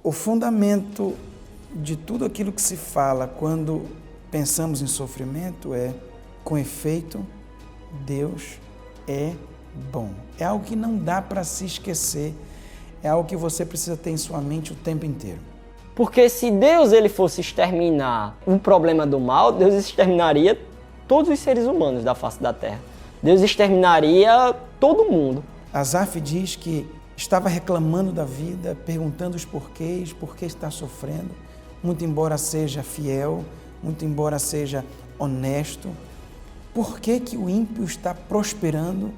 O fundamento de tudo aquilo que se fala quando pensamos em sofrimento é, com efeito, Deus é bom. É algo que não dá para se esquecer, é algo que você precisa ter em sua mente o tempo inteiro. Porque se Deus ele fosse exterminar o problema do mal, Deus exterminaria todos os seres humanos da face da terra. Deus exterminaria todo mundo. Asaf diz que estava reclamando da vida, perguntando os porquês, por que está sofrendo, muito embora seja fiel, muito embora seja honesto. Por que que o ímpio está prosperando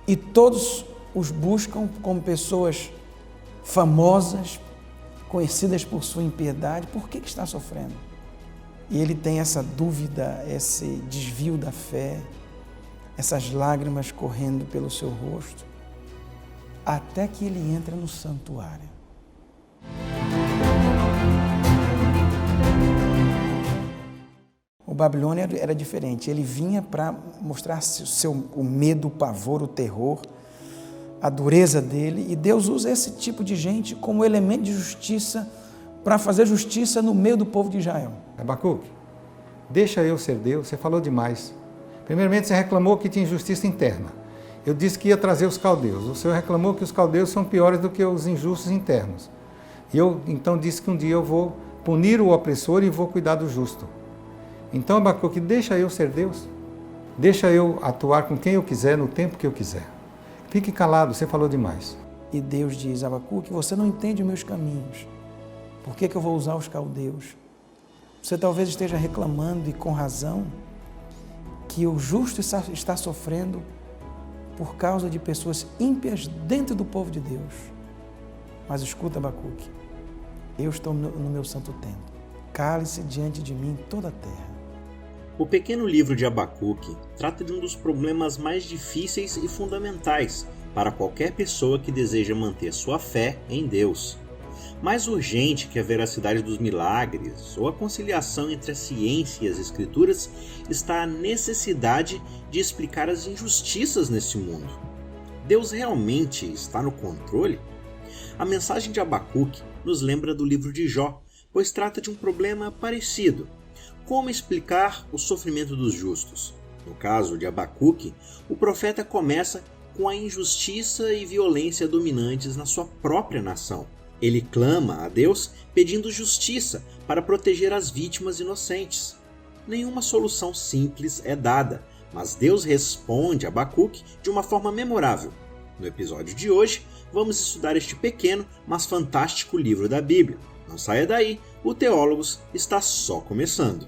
e todos os buscam como pessoas famosas, conhecidas por sua impiedade? Por que que está sofrendo? E ele tem essa dúvida, esse desvio da fé, essas lágrimas correndo pelo seu rosto, até que ele entra no santuário. O Babilônia era diferente, ele vinha para mostrar o medo, o pavor, o terror, a dureza dele, e Deus usa esse tipo de gente como elemento de justiça para fazer justiça no meio do povo de Israel. Abacuque, deixa eu ser Deus, você falou demais. Primeiramente, você reclamou que tinha injustiça interna. Eu disse que ia trazer os caldeus. O Senhor reclamou que os caldeus são piores do que os injustos internos. E eu então disse que um dia eu vou punir o opressor e vou cuidar do justo. Então, Abacuque, deixa eu ser Deus. Deixa eu atuar com quem eu quiser, no tempo que eu quiser. Fique calado, você falou demais. E Deus diz, Abacuque, você não entende os meus caminhos. Por que eu vou usar os caldeus? Você talvez esteja reclamando, e com razão, que o justo está sofrendo por causa de pessoas ímpias dentro do povo de Deus. Mas escuta, Abacuque, eu estou no meu santo templo. Cale-se diante de mim toda a terra. O pequeno livro de Abacuque trata de um dos problemas mais difíceis e fundamentais para qualquer pessoa que deseja manter sua fé em Deus. Mais urgente que a veracidade dos milagres ou a conciliação entre a ciência e as escrituras está a necessidade de explicar as injustiças nesse mundo. Deus realmente está no controle? A mensagem de Abacuque nos lembra do livro de Jó, pois trata de um problema parecido. Como explicar o sofrimento dos justos? No caso de Abacuque, o profeta começa com a injustiça e violência dominantes na sua própria nação. Ele clama a Deus pedindo justiça para proteger as vítimas inocentes. Nenhuma solução simples é dada, mas Deus responde a Abacuque de uma forma memorável. No episódio de hoje, vamos estudar este pequeno, mas fantástico livro da Bíblia. Não saia daí, o Teólogos está só começando.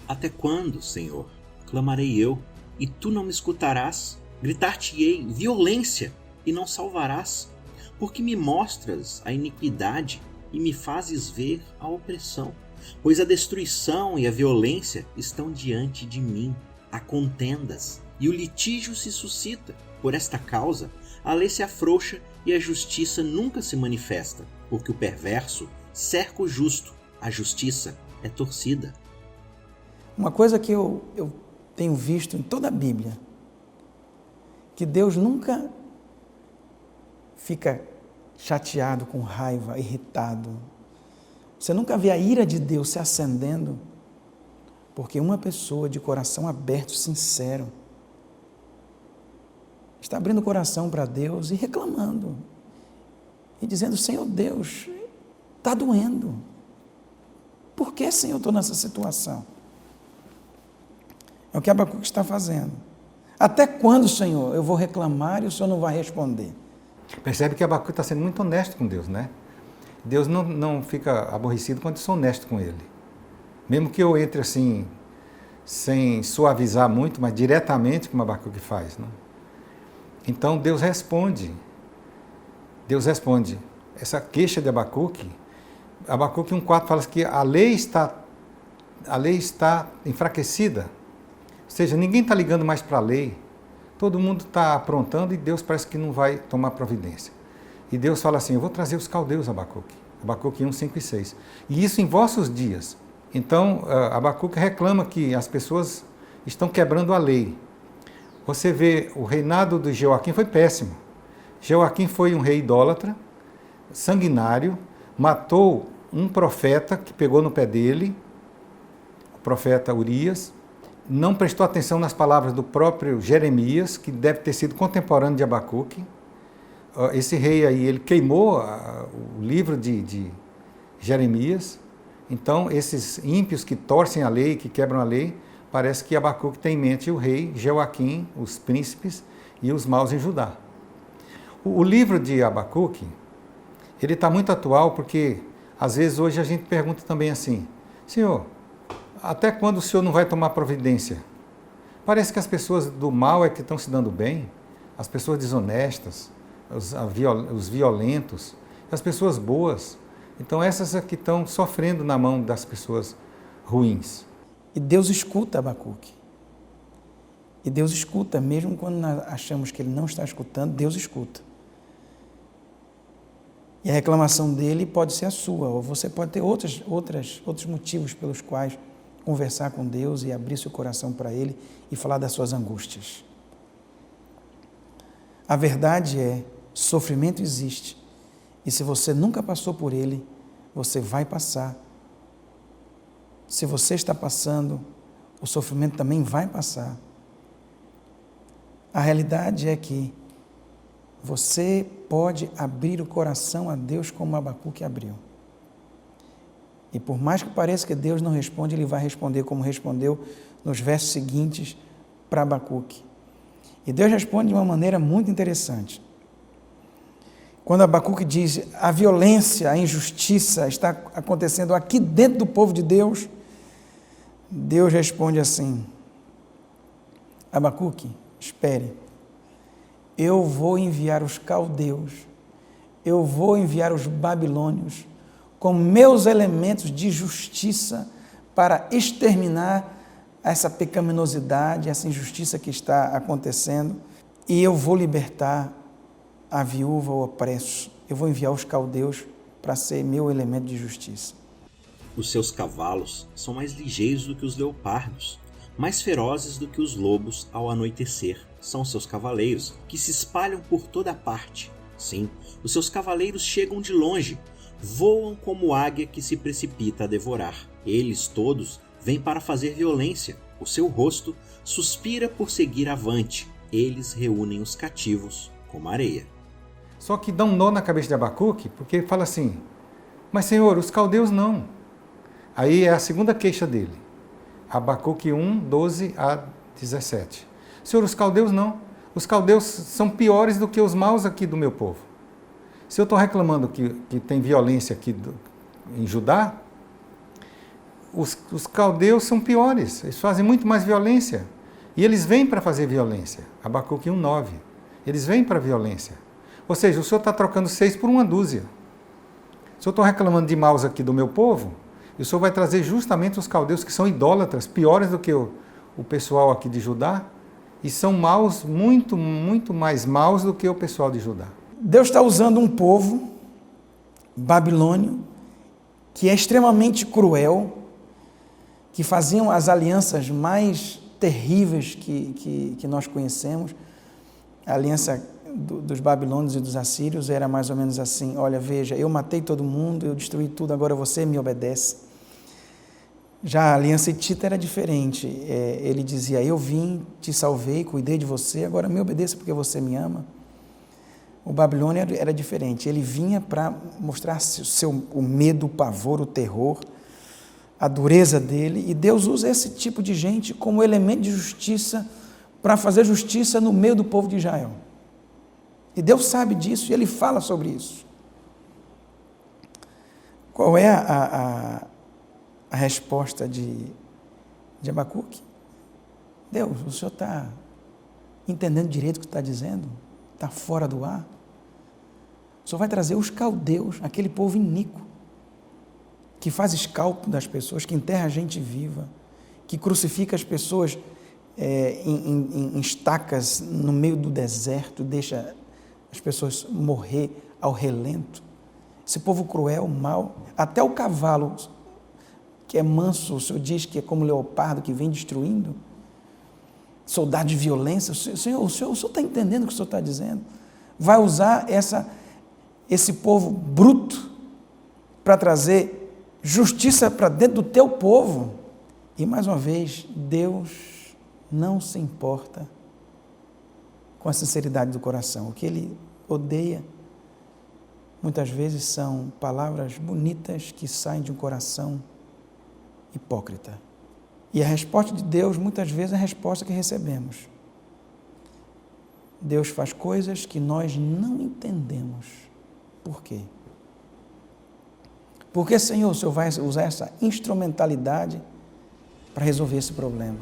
Até quando, Senhor, clamarei eu, e tu não me escutarás? Gritar-te-ei violência, e não salvarás? Porque me mostras a iniquidade e me fazes ver a opressão? Pois a destruição e a violência estão diante de mim. Há contendas, e o litígio se suscita. Por esta causa, a lei se afrouxa e a justiça nunca se manifesta, porque o perverso cerca o justo, a justiça é torcida. Uma coisa que eu tenho visto em toda a Bíblia, que Deus nunca fica chateado, com raiva, irritado. Você nunca vê a ira de Deus se acendendo, porque uma pessoa de coração aberto, sincero, está abrindo o coração para Deus e reclamando, e dizendo, Senhor Deus, está doendo. Por que, Senhor, eu estou nessa situação? É o que Abacuque está fazendo. Até quando, Senhor, eu vou reclamar e o Senhor não vai responder? Percebe que Abacuque está sendo muito honesto com Deus, né? Deus não fica aborrecido quando eu sou honesto com Ele. Mesmo que eu entre assim, sem suavizar muito, mas diretamente como Abacuque faz, né? Então Deus responde. Deus responde. essa queixa de Abacuque 1,4 fala que a lei está enfraquecida. Ou seja, ninguém está ligando mais para a lei. Todo mundo está aprontando e Deus parece que não vai tomar providência. E Deus fala assim, eu vou trazer os caldeus, Abacuque. Abacuque 1, 5 e 6. E isso em vossos dias. Então, Abacuque reclama que as pessoas estão quebrando a lei. Você vê, o reinado de Jeoaquim foi péssimo. Jeoaquim foi um rei idólatra, sanguinário, matou um profeta que pegou no pé dele, o profeta Urias, não prestou atenção nas palavras do próprio Jeremias, que deve ter sido contemporâneo de Abacuque. Esse rei aí, ele queimou o livro de Jeremias. Então, esses ímpios que torcem a lei, que quebram a lei, parece que Abacuque tem em mente o rei, Jeoaquim, os príncipes e os maus em Judá. O livro de Abacuque, ele está muito atual porque, às vezes, hoje a gente pergunta também assim, Senhor, até quando o Senhor não vai tomar providência? Parece que as pessoas do mal é que estão se dando bem, as pessoas desonestas, os violentos, as pessoas boas. Então essas é que estão sofrendo na mão das pessoas ruins. E Deus escuta Abacuque. E Deus escuta, mesmo quando nós achamos que Ele não está escutando, Deus escuta. E a reclamação dele pode ser a sua, ou você pode ter outros motivos pelos quais conversar com Deus e abrir seu coração para Ele e falar das suas angústias. A verdade é, sofrimento existe. E se você nunca passou por ele, você vai passar. Se você está passando, o sofrimento também vai passar. A realidade é que você pode abrir o coração a Deus como Abacuque abriu. E por mais que pareça que Deus não responde, Ele vai responder como respondeu nos versos seguintes para Abacuque. E Deus responde de uma maneira muito interessante. Quando Abacuque diz, a violência, a injustiça está acontecendo aqui dentro do povo de Deus, Deus responde assim, Abacuque, espere, eu vou enviar os caldeus, eu vou enviar os babilônios com meus elementos de justiça para exterminar essa pecaminosidade, essa injustiça que está acontecendo, e eu vou libertar a viúva, o opresso. Eu vou enviar os caldeus para ser meu elemento de justiça. Os seus cavalos são mais ligeiros do que os leopardos, mais ferozes do que os lobos ao anoitecer. São seus cavaleiros, que se espalham por toda parte. Sim, os seus cavaleiros chegam de longe, voam como águia que se precipita a devorar. Eles todos vêm para fazer violência. O seu rosto suspira por seguir avante. Eles reúnem os cativos como areia. Só que dá um nó na cabeça de Abacuque, porque ele fala assim, mas Senhor, os caldeus não. Aí é a segunda queixa dele. Abacuque 1, 12 a 17. Senhor, os caldeus não. Os caldeus são piores do que os maus aqui do meu povo. Se eu estou reclamando que tem violência aqui em Judá, os caldeus são piores. Eles fazem muito mais violência. E eles vêm para fazer violência. Abacuque 1, 9. Eles vêm para a violência. Ou seja, o Senhor está trocando 6 por 1 dúzia. Se eu estou reclamando de maus aqui do meu povo, o Senhor vai trazer justamente os caldeus que são idólatras, piores do que o pessoal aqui de Judá, e são maus, muito, muito mais maus do que o pessoal de Judá. Deus está usando um povo babilônio, que é extremamente cruel, que faziam as alianças mais terríveis que nós conhecemos. A aliança dos babilônios e dos assírios era mais ou menos assim, olha, veja, eu matei todo mundo, eu destruí tudo, agora você me obedece. Já a aliança hitita era diferente, ele dizia, eu vim, te salvei, cuidei de você, agora me obedeça porque você me ama. O babilônio era diferente, ele vinha para mostrar o medo, o pavor, o terror, a dureza dele, e Deus usa esse tipo de gente como elemento de justiça para fazer justiça no meio do povo de Israel. E Deus sabe disso e Ele fala sobre isso. Qual é a resposta de Abacuque? Deus, o Senhor está entendendo direito o que está dizendo? Está fora do ar? O Senhor vai trazer os caldeus, aquele povo iníquo, que faz escalpo das pessoas, que enterra a gente viva, que crucifica as pessoas em estacas no meio do deserto, deixa as pessoas morrer ao relento. Esse povo cruel, mau, até o cavalo, que é manso, o Senhor diz que é como leopardo que vem destruindo, soldado de violência. O Senhor está entendendo o que o Senhor está dizendo? Vai usar esse povo bruto para trazer justiça para dentro do teu povo. E mais uma vez, Deus não se importa com a sinceridade do coração. O que Ele odeia, muitas vezes, são palavras bonitas que saem de um coração hipócrita. E a resposta de Deus, muitas vezes, é a resposta que recebemos. Deus faz coisas que nós não entendemos. Por quê? Porque, Senhor, o Senhor vai usar essa instrumentalidade para resolver esse problema.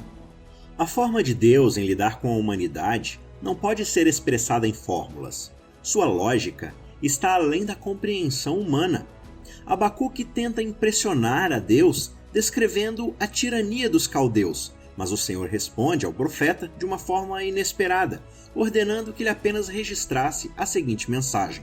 A forma de Deus em lidar com a humanidade não pode ser expressada em fórmulas. Sua lógica está além da compreensão humana. Abacuque tenta impressionar a Deus descrevendo a tirania dos caldeus, mas o Senhor responde ao profeta de uma forma inesperada, ordenando que ele apenas registrasse a seguinte mensagem: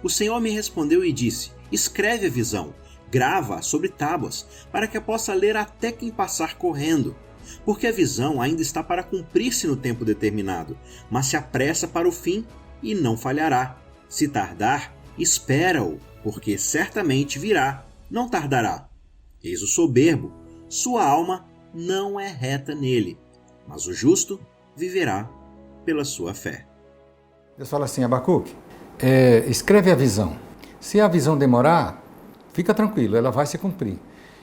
O Senhor me respondeu e disse: escreve a visão, grava-a sobre tábuas, para que a possa ler até quem passar correndo. Porque a visão ainda está para cumprir-se no tempo determinado, mas se apressa para o fim e não falhará. Se tardar, espera-o, porque certamente virá, não tardará. Eis o soberbo, sua alma não é reta nele, mas o justo viverá pela sua fé. Deus fala assim: Abacuque, escreve a visão. Se a visão demorar, fica tranquilo, ela vai se cumprir.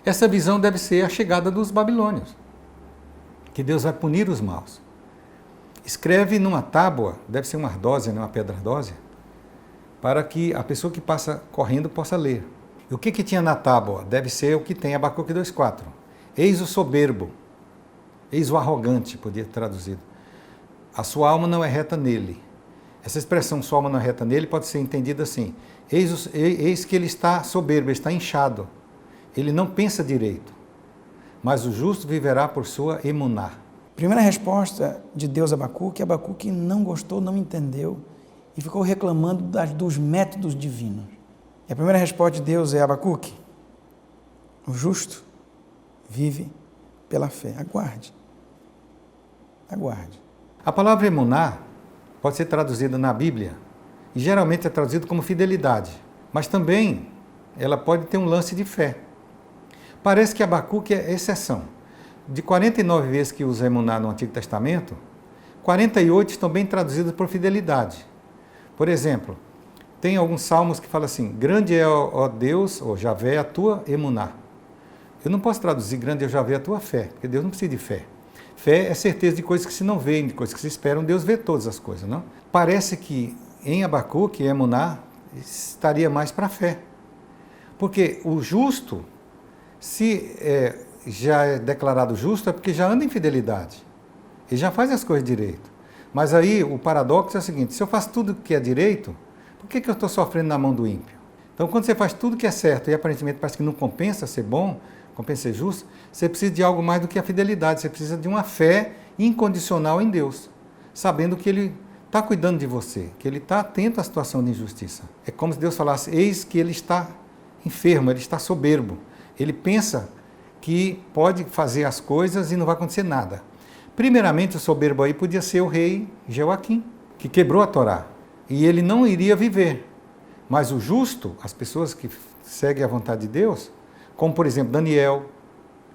Essa visão deve ser a chegada dos babilônios, que Deus vai punir os maus. Escreve numa tábua, deve ser uma ardósia, uma pedra ardósia, para que a pessoa que passa correndo possa ler. E o que tinha na tábua? Deve ser o que tem Abacuque 2,4. Eis o soberbo, eis o arrogante, podia ter traduzido. A sua alma não é reta nele. Essa expressão, sua alma não é reta nele, pode ser entendida assim: eis que ele está soberbo, ele está inchado, ele não pensa direito, mas o justo viverá por sua emuná. Primeira resposta de Deus a Abacuque não gostou, não entendeu e ficou reclamando dos métodos divinos. E a primeira resposta de Deus é: Abacuque, o justo vive pela fé. Aguarde. Aguarde. A palavra emuná pode ser traduzida na Bíblia, e geralmente é traduzida como fidelidade, mas também ela pode ter um lance de fé. Parece que Abacuque é exceção. De 49 vezes que usa emuná no Antigo Testamento, 48 estão bem traduzidas por fidelidade. Por exemplo, tem alguns salmos que falam assim: grande é, ó Deus, ó Javé, a tua emuná. Eu não posso traduzir grande é, Javé, a tua fé, porque Deus não precisa de fé. Fé é certeza de coisas que se não veem, de coisas que se esperam. Deus vê todas as coisas, não? Parece que em Abacuque, emuná, estaria mais para a fé. Porque o justo, se já é declarado justo, é porque já anda em fidelidade. Ele já faz as coisas direito. Mas aí o paradoxo é o seguinte: se eu faço tudo que é direito, por que eu estou sofrendo na mão do ímpio? Então, quando você faz tudo que é certo e aparentemente parece que não compensa ser bom, compensa ser justo, você precisa de algo mais do que a fidelidade. Você precisa de uma fé incondicional em Deus, sabendo que Ele está cuidando de você, que Ele está atento à situação de injustiça. É como se Deus falasse: eis que Ele está enfermo, Ele está soberbo. Ele pensa que pode fazer as coisas e não vai acontecer nada. Primeiramente, o soberbo aí podia ser o rei Jeoaquim, que quebrou a Torá, e ele não iria viver. Mas o justo, as pessoas que seguem a vontade de Deus, como por exemplo Daniel,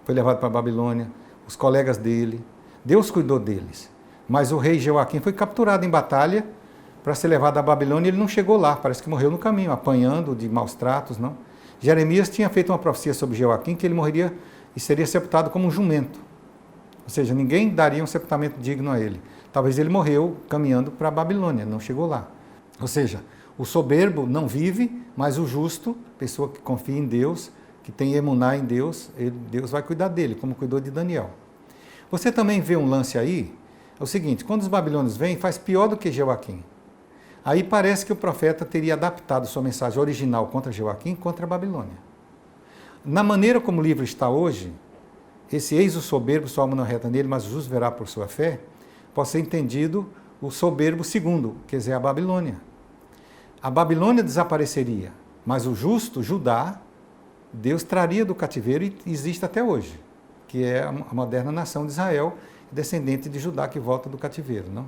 foi levado para a Babilônia, os colegas dele, Deus cuidou deles. Mas o rei Jeoaquim foi capturado em batalha para ser levado à Babilônia e ele não chegou lá, parece que morreu no caminho, apanhando de maus tratos, não? Jeremias tinha feito uma profecia sobre Jeoaquim que ele morreria e seria sepultado como um jumento. Ou seja, ninguém daria um sepultamento digno a ele. Talvez ele morreu caminhando para a Babilônia, não chegou lá. Ou seja, o soberbo não vive, mas o justo, pessoa que confia em Deus, que tem emuná em Deus, Deus vai cuidar dele, como cuidou de Daniel. Você também vê um lance aí, é o seguinte: quando os babilônios vêm, faz pior do que Jeoaquim. Aí parece que o profeta teria adaptado sua mensagem original contra Joaquim contra a Babilônia. Na maneira como o livro está hoje, esse eis o soberbo, sua alma não reta nele, mas o justo verá por sua fé, pode ser entendido o soberbo segundo, quer dizer, a Babilônia. A Babilônia desapareceria, mas o justo, Judá, Deus traria do cativeiro e existe até hoje, que é a moderna nação de Israel, descendente de Judá que volta do cativeiro, não?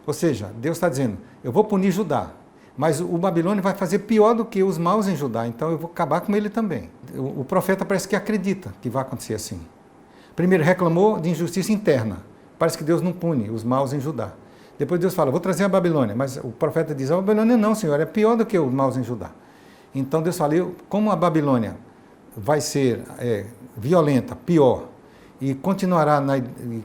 Ou seja, Deus está dizendo, eu vou punir Judá, mas o Babilônia vai fazer pior do que os maus em Judá, então eu vou acabar com ele também. O profeta parece que acredita que vai acontecer assim. Primeiro, reclamou de injustiça interna, parece que Deus não pune os maus em Judá. Depois Deus fala, vou trazer a Babilônia, mas o profeta diz, a Babilônia não, Senhor, é pior do que os maus em Judá. Então Deus fala, como a Babilônia vai ser violenta, pior, e continuará,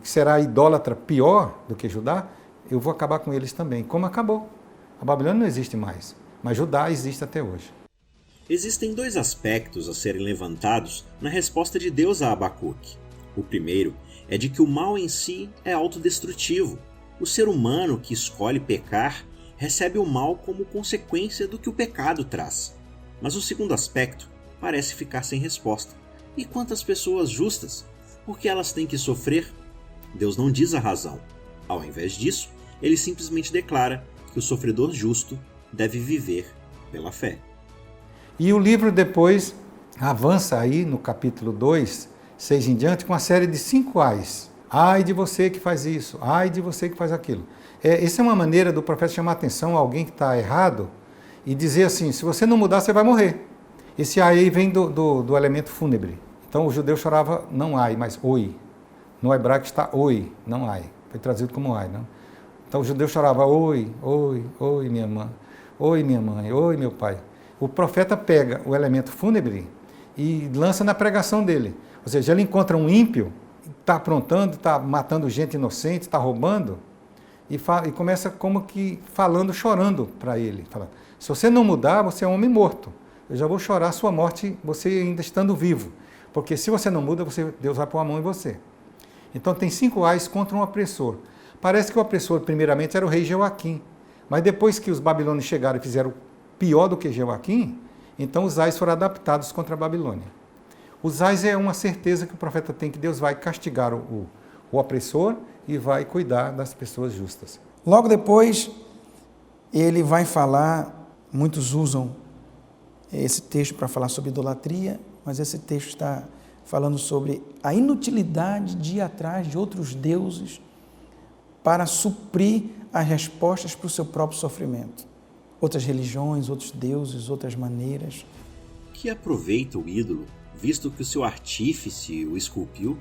será idólatra pior do que Judá, eu vou acabar com eles também. Como acabou. A Babilônia não existe mais, mas Judá existe até hoje. Existem dois aspectos a serem levantados na resposta de Deus a Abacuque. O primeiro é de que o mal em si é autodestrutivo. O ser humano que escolhe pecar recebe o mal como consequência do que o pecado traz. Mas o segundo aspecto parece ficar sem resposta. E quantas pessoas justas? Por que elas têm que sofrer? Deus não diz a razão. Ao invés disso, ele simplesmente declara que o sofredor justo deve viver pela fé. E o livro depois avança aí no capítulo 2, 6 em diante, com uma série de 5 ais. Ai de você que faz isso, ai de você que faz aquilo. Essa é uma maneira do profeta chamar a atenção a alguém que está errado e dizer assim, se você não mudar, você vai morrer. Esse ai aí vem do elemento fúnebre. Então o judeu chorava não ai, mas oi. No hebraico está oi, não ai. Foi traduzido como ai, não? Então o judeu chorava oi, oi, oi minha mãe, oi minha mãe, oi meu pai. O profeta pega o elemento fúnebre e lança na pregação dele. Ou seja, ele encontra um ímpio, está aprontando, está matando gente inocente, está roubando, e começa como que falando, chorando para ele. Falando, se você não mudar, você é um homem morto. Eu já vou chorar a sua morte, você ainda estando vivo. Porque se você não muda, Deus vai pôr a mão em você. Então tem 5 ais contra um opressor. Parece que o opressor, primeiramente, era o rei Joaquim. Mas depois que os babilônios chegaram e fizeram pior do que Joaquim, então os ais foram adaptados contra a Babilônia. Os ais é uma certeza que o profeta tem que Deus vai castigar o opressor e vai cuidar das pessoas justas. Logo depois, ele vai falar, muitos usam esse texto para falar sobre idolatria, mas esse texto está falando sobre a inutilidade de ir atrás de outros deuses para suprir as respostas para o seu próprio sofrimento. Outras religiões, outros deuses, outras maneiras. Que aproveita o ídolo, visto que o seu artífice o esculpiu,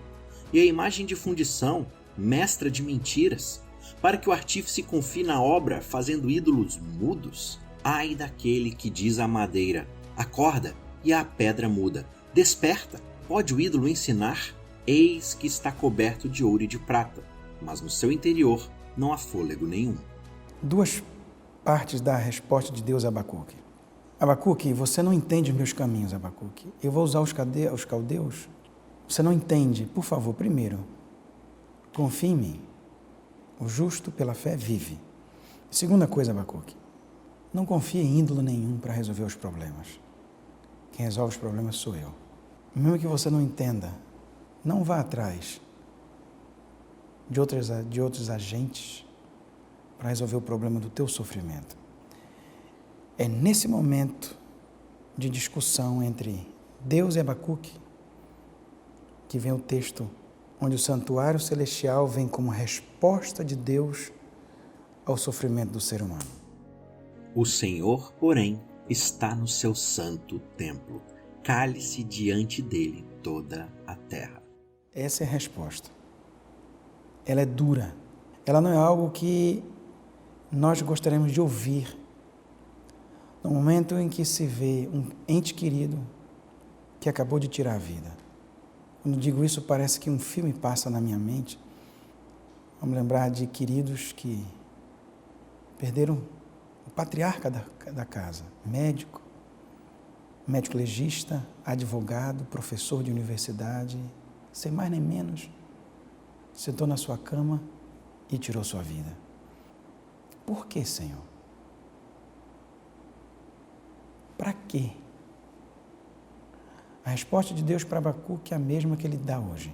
e a imagem de fundição, mestra de mentiras, para que o artífice confie na obra, fazendo ídolos mudos? Ai daquele que diz à madeira, acorda, e à pedra muda, desperta, pode o ídolo ensinar? Eis que está coberto de ouro e de prata, mas no seu interior não há fôlego nenhum. 2 partes da resposta de Deus a Abacuque. Abacuque, você não entende os meus caminhos, Abacuque. Eu vou usar os caldeus. Você não entende. Por favor, primeiro, confie em mim. O justo pela fé vive. Segunda coisa, Abacuque, não confie em ídolo nenhum para resolver os problemas. Quem resolve os problemas sou eu. Mesmo que você não entenda, não vá atrás de outros agentes para resolver o problema do teu sofrimento. É nesse momento de discussão entre Deus e Abacuque que vem o texto onde o santuário celestial vem como resposta de Deus ao sofrimento do ser humano. O Senhor, porém, está no seu santo templo. Cale-se diante dele toda a terra. Essa é a resposta. Ela é dura. Ela não é algo que nós gostaríamos de ouvir. No momento em que se vê um ente querido que acabou de tirar a vida. Quando digo isso, parece que um filme passa na minha mente. Vamos lembrar de queridos que perderam o patriarca da casa, médico legista, advogado, professor de universidade, sem mais nem menos, sentou na sua cama e tirou sua vida. Por que, Senhor? Para quê? A resposta de Deus para Abacuque é a mesma que ele dá hoje.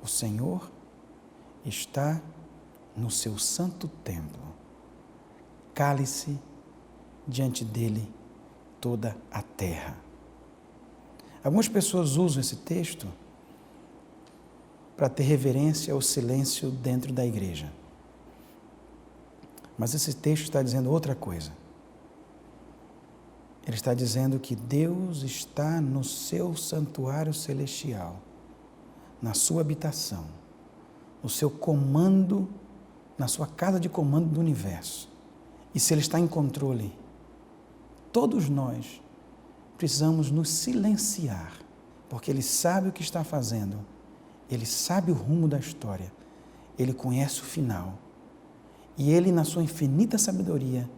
O Senhor está no seu santo templo. Cale-se diante dele toda a terra. Algumas pessoas usam esse texto para ter reverência ao silêncio dentro da igreja. Mas esse texto está dizendo outra coisa. Ele está dizendo que Deus está no seu santuário celestial, na sua habitação, no seu comando, na sua casa de comando do universo. E se Ele está em controle, todos nós precisamos nos silenciar, porque Ele sabe o que está fazendo, Ele sabe o rumo da história, Ele conhece o final. E Ele, na sua infinita sabedoria,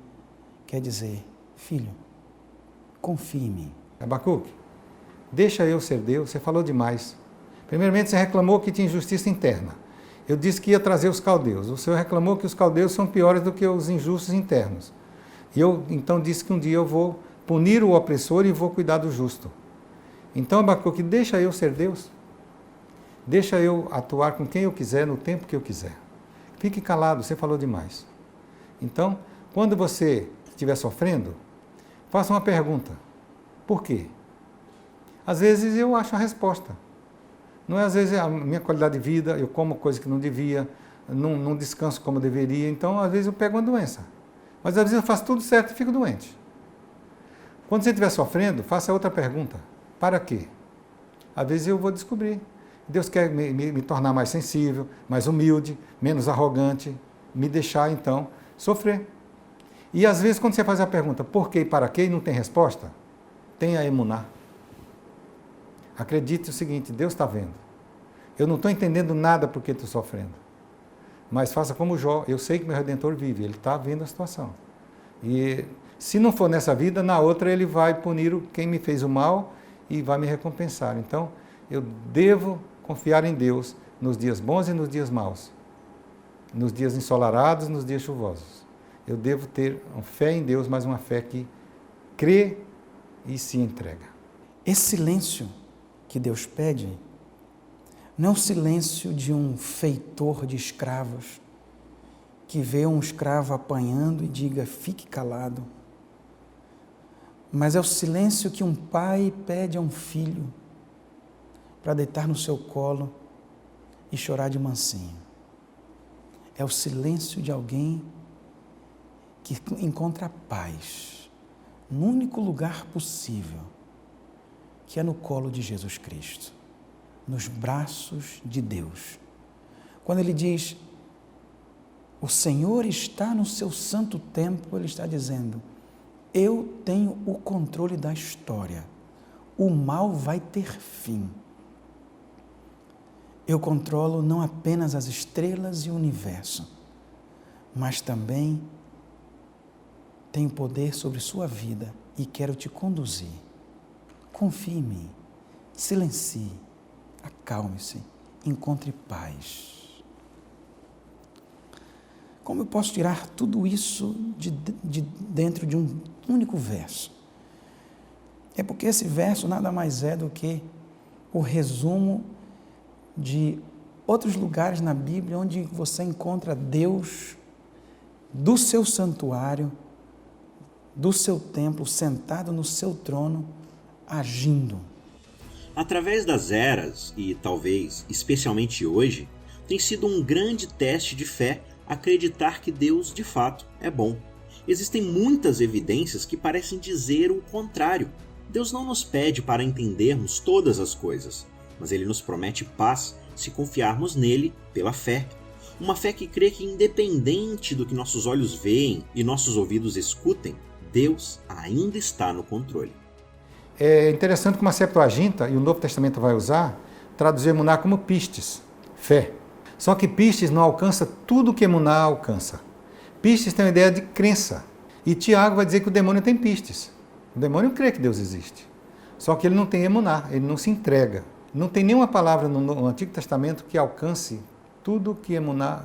quer dizer: filho, confie em mim. Abacuque, deixa eu ser Deus, você falou demais. Primeiramente, você reclamou que tinha injustiça interna. Eu disse que ia trazer os caldeus. O Senhor reclamou que os caldeus são piores do que os injustos internos. E eu, então, disse que um dia eu vou punir o opressor e vou cuidar do justo. Então, Abacuque, deixa eu ser Deus. Deixa eu atuar com quem eu quiser, no tempo que eu quiser. Fique calado, você falou demais. Então, quando você estiver sofrendo, faça uma pergunta. Por quê? Às vezes eu acho a resposta. Não é às vezes a minha qualidade de vida, eu como coisa que não devia, não descanso como deveria, então às vezes eu pego uma doença. Mas às vezes eu faço tudo certo e fico doente. Quando você estiver sofrendo, faça outra pergunta. Para quê? Às vezes eu vou descobrir. Deus quer me tornar mais sensível, mais humilde, menos arrogante, me deixar então sofrer. E às vezes quando você faz a pergunta por quê e para quê e não tem resposta, tenha emuná. Acredite o seguinte, Deus está vendo. Eu não estou entendendo nada porque estou sofrendo. Mas faça como Jó, eu sei que meu Redentor vive, ele está vendo a situação. E se não for nessa vida, na outra ele vai punir quem me fez o mal e vai me recompensar. Então, eu devo confiar em Deus nos dias bons e nos dias maus. Nos dias ensolarados, nos dias chuvosos. Eu devo ter uma fé em Deus, mas uma fé que crê e se entrega. Esse silêncio que Deus pede não é o silêncio de um feitor de escravos que vê um escravo apanhando e diga, fique calado. Mas é o silêncio que um pai pede a um filho para deitar no seu colo e chorar de mansinho. É o silêncio de alguém que encontra paz no único lugar possível, que é no colo de Jesus Cristo, nos braços de Deus. Quando ele diz, o Senhor está no seu santo templo, ele está dizendo, eu tenho o controle da história, o mal vai ter fim. Eu controlo não apenas as estrelas e o universo, mas também tenho poder sobre sua vida e quero te conduzir. Confie em mim, silencie, acalme-se, encontre paz. Como eu posso tirar tudo isso de dentro de um único verso? É porque esse verso nada mais é do que o resumo de outros lugares na Bíblia onde você encontra Deus do seu santuário, do seu templo, sentado no seu trono, agindo. Através das eras, e talvez especialmente hoje, tem sido um grande teste de fé acreditar que Deus de fato é bom. Existem muitas evidências que parecem dizer o contrário. Deus não nos pede para entendermos todas as coisas, mas Ele nos promete paz se confiarmos nele pela fé. Uma fé que crê que, independente do que nossos olhos veem e nossos ouvidos escutem, Deus ainda está no controle. É interessante como a Septuaginta, e o Novo Testamento vai usar, traduzir emuná como pistes, fé. Só que pistes não alcança tudo que emuná alcança. Pistes tem uma ideia de crença. E Tiago vai dizer que o demônio tem pistes. O demônio crê que Deus existe. Só que ele não tem emuná, ele não se entrega. Não tem nenhuma palavra no Antigo Testamento que alcance tudo que emuná,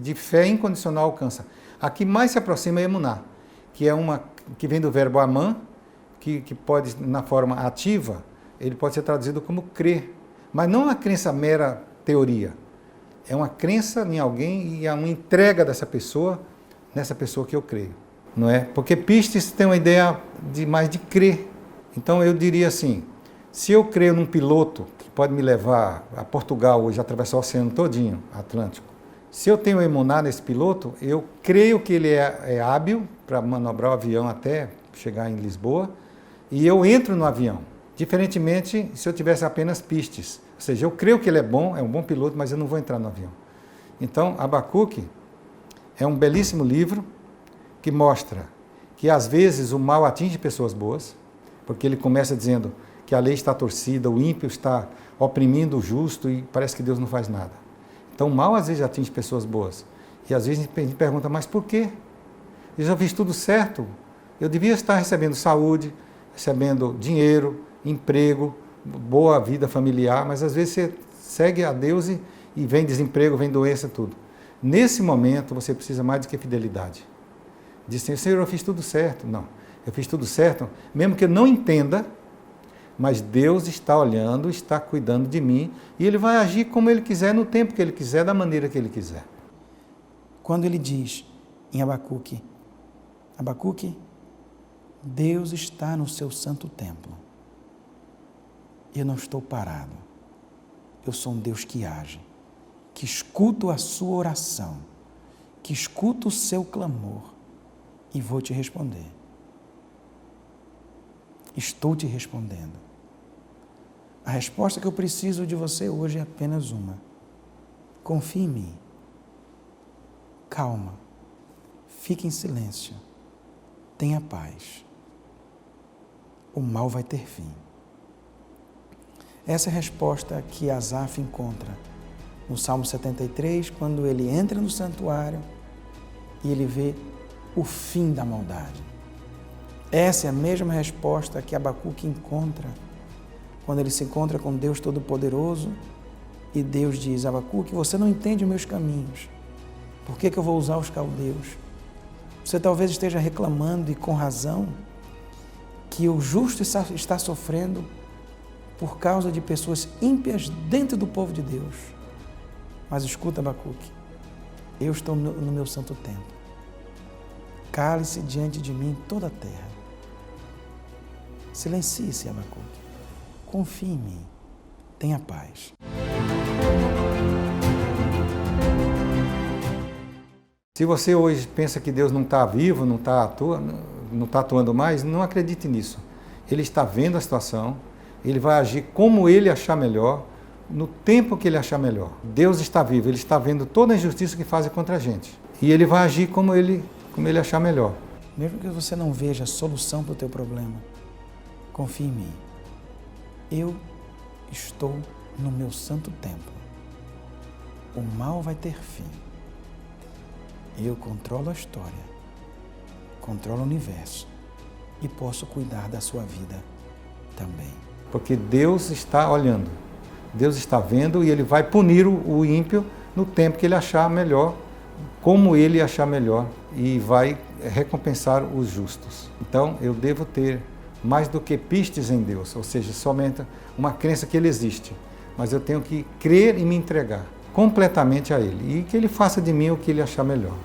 de fé incondicional alcança. A que mais se aproxima é emuná, que é uma que vem do verbo amã, que pode, na forma ativa, ele pode ser traduzido como crer. Mas não uma crença mera teoria. É uma crença em alguém e é uma entrega dessa pessoa, nessa pessoa que eu creio. Não é? Porque pistes tem uma ideia mais de crer. Então eu diria assim, se eu creio num piloto que pode me levar a Portugal hoje, atravessar o oceano todinho, Atlântico, se eu tenho emuná nesse piloto, eu creio que ele é hábil para manobrar o avião até chegar em Lisboa, e eu entro no avião. Diferentemente se eu tivesse apenas pistes. Ou seja, eu creio que ele é um bom piloto, mas eu não vou entrar no avião. Então, Abacuque é um belíssimo livro que mostra que às vezes o mal atinge pessoas boas, porque ele começa dizendo que a lei está torcida, o ímpio está oprimindo o justo e parece que Deus não faz nada. Então, o mal às vezes atinge pessoas boas. E às vezes a gente pergunta, mas por quê? Eu já fiz tudo certo. Eu devia estar recebendo saúde, recebendo dinheiro, emprego, boa vida familiar, mas às vezes você segue a Deus e vem desemprego, vem doença, tudo. Nesse momento, você precisa mais do que fidelidade. Diz assim, Senhor, eu fiz tudo certo. Não, eu fiz tudo certo, mesmo que eu não entenda, mas Deus está olhando, está cuidando de mim, e Ele vai agir como Ele quiser, no tempo que Ele quiser, da maneira que Ele quiser. Quando ele diz em Abacuque, Deus está no seu santo templo. Eu não estou parado. Eu sou um Deus que age, que escuto a sua oração, que escuto o seu clamor e vou te responder. Estou te respondendo. A resposta que eu preciso de você hoje é apenas uma. Confie em mim. Calma. Fique em silêncio. Tenha paz. O mal vai ter fim. Essa é a resposta que Asaf encontra no Salmo 73, quando ele entra no santuário e ele vê o fim da maldade. Essa é a mesma resposta que Abacuque encontra quando ele se encontra com Deus Todo-Poderoso e Deus diz, Abacuque, você não entende os meus caminhos. Por que eu vou usar os caldeus? Você talvez esteja reclamando, e com razão, que o justo está sofrendo por causa de pessoas ímpias dentro do povo de Deus. Mas escuta, Abacuque, eu estou no meu santo templo. Cale-se diante de mim toda a terra. Silencie-se, Abacuque. Confie em mim. Tenha paz. Se você hoje pensa que Deus não está vivo, não está atuando mais, não acredite nisso. Ele está vendo a situação, Ele vai agir como Ele achar melhor, no tempo que Ele achar melhor. Deus está vivo, Ele está vendo toda a injustiça que fazem contra a gente. E Ele vai agir como Ele achar melhor. Mesmo que você não veja a solução para o teu problema, confie em mim. Eu estou no meu santo templo. O mal vai ter fim. Eu controlo a história, controlo o universo e posso cuidar da sua vida também. Porque Deus está olhando, Deus está vendo e Ele vai punir o ímpio no tempo que Ele achar melhor, como Ele achar melhor, e vai recompensar os justos. Então eu devo ter mais do que pistes em Deus, ou seja, somente uma crença que Ele existe, mas eu tenho que crer e me entregar completamente a Ele, e que Ele faça de mim o que Ele achar melhor.